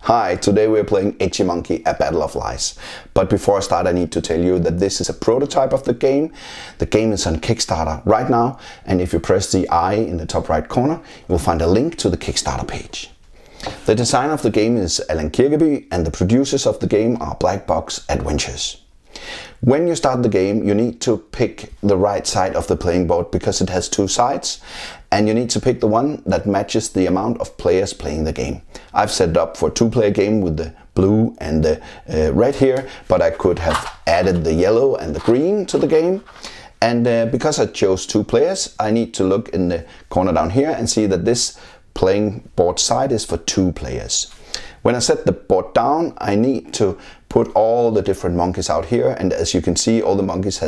Hi, today we're playing Itchy Monkey, a battle of lice. But before I start, I need to tell you that this is a prototype of the game. The game is on Kickstarter right now, and if you press the I in the top right corner, you'll find a link to the Kickstarter page. The designer of the game is Alan Kirkeby, and the producers of the game are Black Box Adventures. When you start the game, you need to pick the right side of the playing board because it has two sides, and you need to pick the one that matches the amount of players playing the game. I've set it up for a two-player game with the blue and the red here, but I could have added the yellow and the green to the game. And because I chose two players, I need to look in the corner down here and see that this playing board side is for two players. When I set the board down, I need to put all the different monkeys out here, and as you can see, all the monkeys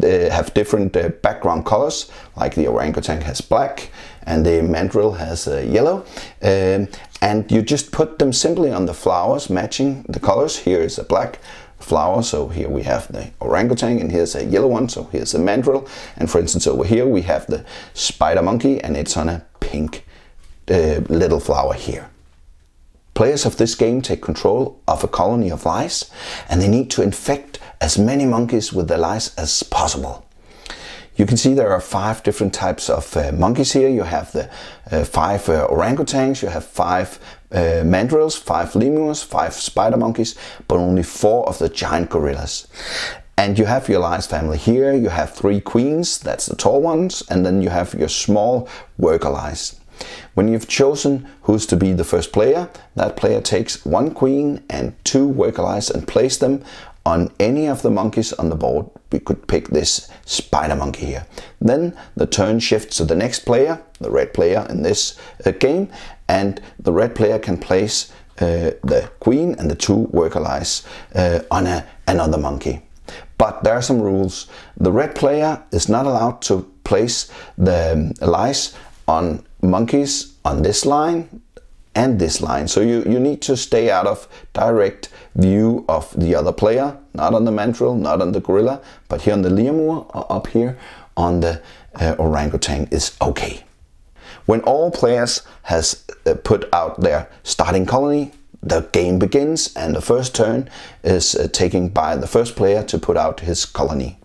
have different background colors, like the orangutan has black and the mandrill has yellow, and you just put them simply on the flowers matching the colors. Here is a black flower, so here we have the orangutan, and here's a yellow one, so here's the mandrill, and for instance over here we have the spider monkey, and it's on a pink little flower here. Players of this game take control of a colony of lice, and they need to infect as many monkeys with the lice as possible. You can see there are 5 different types of monkeys here. You have the 5 orangutans, you have 5 mandrills, 5 lemurs, 5 spider monkeys, but only 4 of the giant gorillas. And you have your lice family here. You have 3 queens, that's the tall ones, and then you have your small worker lice. When you've chosen who's to be the first player, that player takes 1 queen and 2 worker lice and place them on any of the monkeys on the board. We could pick this spider monkey here. Then the turn shifts to the next player, the red player in this game, and the red player can place the queen and the 2 worker lice on another monkey. But there are some rules. The red player is not allowed to place the lice on monkeys on this line and this line. So you need to stay out of direct view of the other player, not on the mandrill, not on the gorilla, but here on the lemur or up here on the orangutan is okay. When all players has put out their starting colony, the game begins, and the first turn is taken by the first player to put out his colony.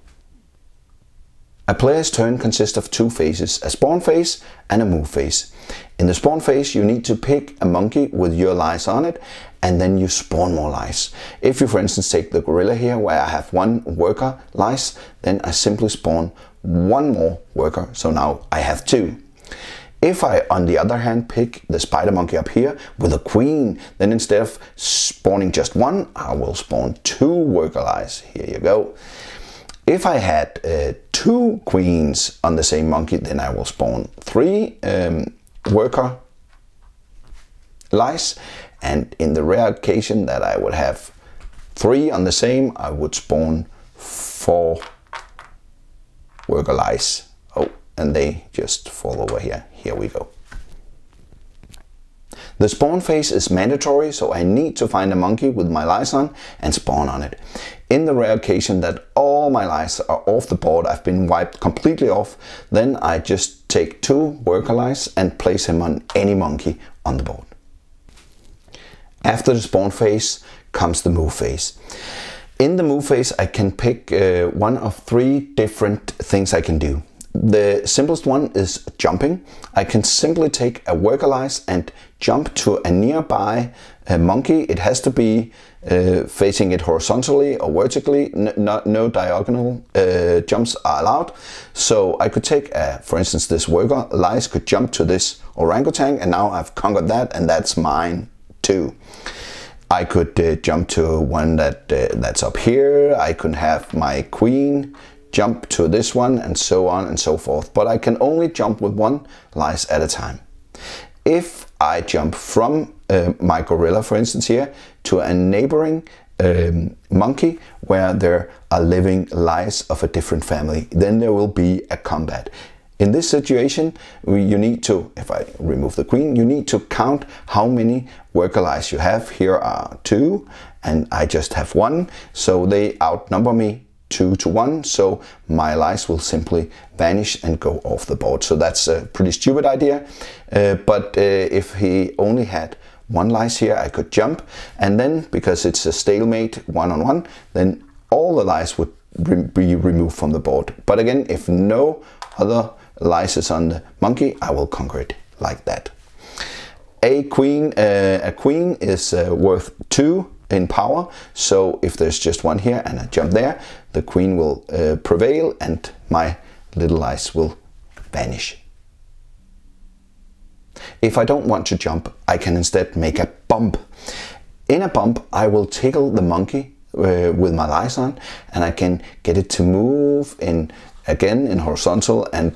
A player's turn consists of 2 phases, a spawn phase and a move phase. In the spawn phase, you need to pick a monkey with your lice on it, and then you spawn more lice. If you, for instance, take the gorilla here, where I have 1 worker lice, then I simply spawn 1 more worker, so now I have 2. If I, on the other hand, pick the spider monkey up here with a queen, then instead of spawning just 1, I will spawn 2 worker lice. Here you go. If I had 2 queens on the same monkey, then I will spawn 3 worker lice, and in the rare occasion that I would have 3 on the same, I would spawn 4 worker lice. Oh, and they just fall over here. Here we go. The spawn phase is mandatory, so I need to find a monkey with my lice on and spawn on it. In the rare occasion that all my lice are off the board, I've been wiped completely off, then I just take 2 worker lice and place him on any monkey on the board. After the spawn phase comes the move phase. In the move phase, I can pick one of 3 different things I can do. The simplest one is jumping. I can simply take a worker lice and jump to a nearby monkey. It has to be facing it horizontally or vertically. No diagonal jumps are allowed. So I could take, for instance, this worker lice could jump to this orangutan, and now I've conquered that, and that's mine too. I could jump to one that's up here. I could have my queen jump to this one, and so on and so forth. But I can only jump with 1 lice at a time. If I jump from my gorilla, for instance here, to a neighboring monkey where there are living lice of a different family, then there will be a combat. In this situation, you need to, if I remove the queen, you need to count how many worker lice you have. Here are 2, and I just have 1, so they outnumber me 2 to 1, so my lice will simply vanish and go off the board. So that's a pretty stupid idea, but if he only had one lice here, I could jump, and then because it's a stalemate one-on-one, then all the lice would be removed from the board. But again, if no other lice is on the monkey, I will conquer it like that. A queen is worth 2 in power, so if there's just one here and I jump there, the queen will prevail and my little lice will vanish. If I don't want to jump, I can instead make a bump. In a bump, I will tickle the monkey with my lice on, and I can get it to move in horizontal and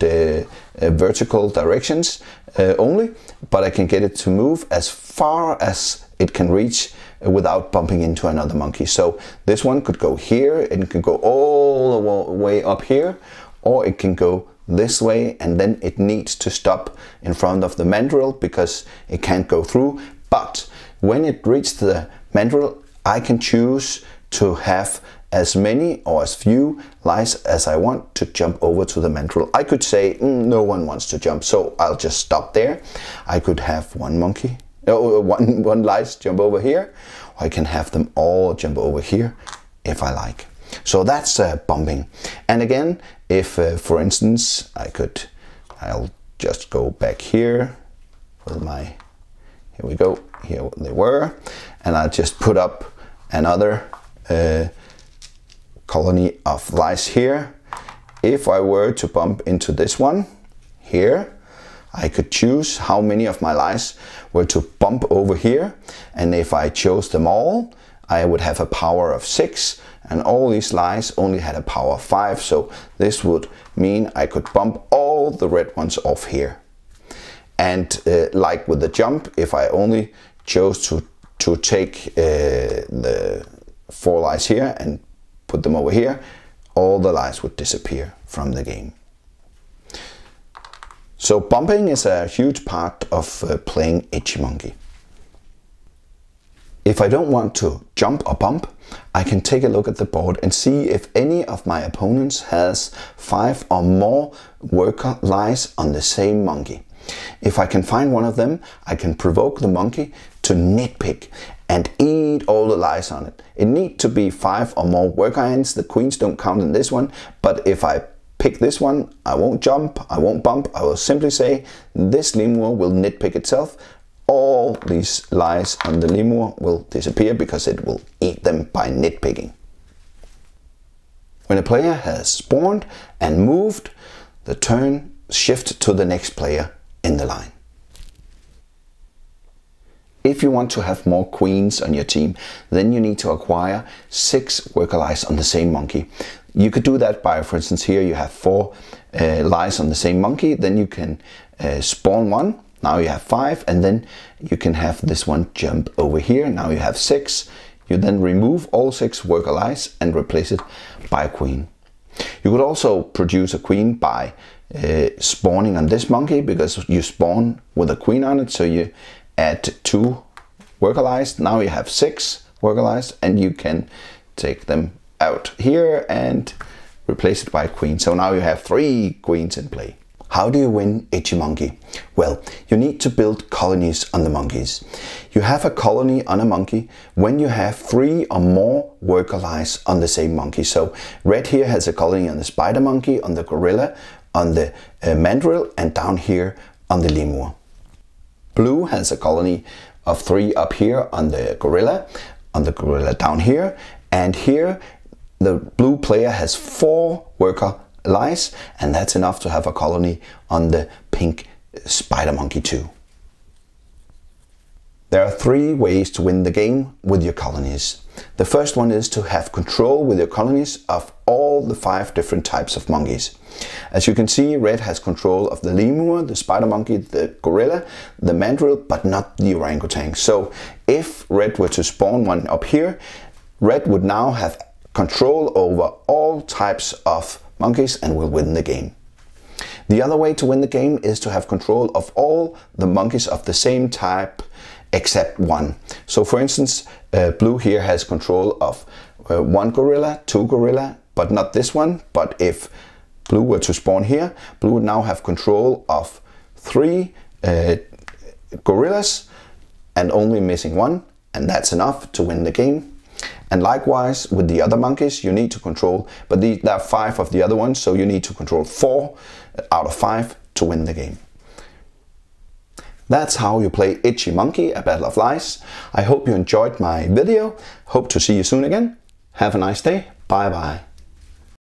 vertical directions only, but I can get it to move as far as it can reach without bumping into another monkey. So this one could go here, it can go all the way up here, or it can go this way, and then it needs to stop in front of the mandrill because it can't go through. But when it reaches the mandrill, I can choose to have as many or as few lice as I want to jump over to the mandrill. I could say no one wants to jump, so I'll just stop there. I could have one lice jump over here, or I can have them all jump over here if I like. So that's bumping. And again, if for instance I'll just go back here with my, here we go, here they were, and I'll just put up another colony of lice here. If I were to bump into this one here, I could choose how many of my lice were to bump over here, and if I chose them all, I would have a power of 6, and all these lice only had a power of 5, so this would mean I could bump all the red ones off here. And like with the jump, if I only chose to take the 4 lice here and put them over here, all the lice would disappear from the game. So bumping is a huge part of playing Itchy Monkey. If I don't want to jump or bump, I can take a look at the board and see if any of my opponents has 5 or more worker lice on the same monkey. If I can find one of them, I can provoke the monkey to nitpick and eat all the lice on it. It needs to be 5 or more worker ants. The queens don't count in this one, but if I pick this one, I won't jump, I won't bump, I will simply say this lemur will nitpick itself. All these lice on the lemur will disappear because it will eat them by nitpicking. When a player has spawned and moved, the turn shifts to the next player in the line. If you want to have more queens on your team, then you need to acquire 6 worker lice on the same monkey. You could do that by, for instance, here you have 4 lice on the same monkey, then you can spawn one. Now you have 5, and then you can have this one jump over here. Now you have 6. You then remove all 6 worker lice and replace it by a queen. You could also produce a queen by spawning on this monkey, because you spawn with a queen on it, so you add 2 worker lice. Now you have 6 worker lice, and you can take them out here and replace it by a queen. So now you have 3 queens in play. How do you win Itchy Monkey? Well, you need to build colonies on the monkeys. You have a colony on a monkey when you have 3 or more worker lice on the same monkey. So red here has a colony on the spider monkey, on the gorilla, on the mandrill, and down here on the lemur. Blue has a colony of 3 up here on the gorilla down here, and here the blue player has 4 worker lice, and that's enough to have a colony on the pink spider monkey too. There are 3 ways to win the game with your colonies. The first one is to have control with your colonies of all the 5 different types of monkeys. As you can see, red has control of the lemur, the spider monkey, the gorilla, the mandrill, but not the orangutan. So if red were to spawn one up here, red would now have control over all types of monkeys and will win the game. The other way to win the game is to have control of all the monkeys of the same type except one. So for instance, blue here has control of 1 gorilla, 2 gorilla, but not this one. But if blue were to spawn here, blue would now have control of 3 gorillas, and only missing one, and that's enough to win the game. And likewise with the other monkeys, you need to control, but there are 5 of the other ones, so you need to control 4 out of 5 to win the game. That's how you play Itchy Monkey, a Battle of Lice. I hope you enjoyed my video. Hope to see you soon again. Have a nice day. Bye bye.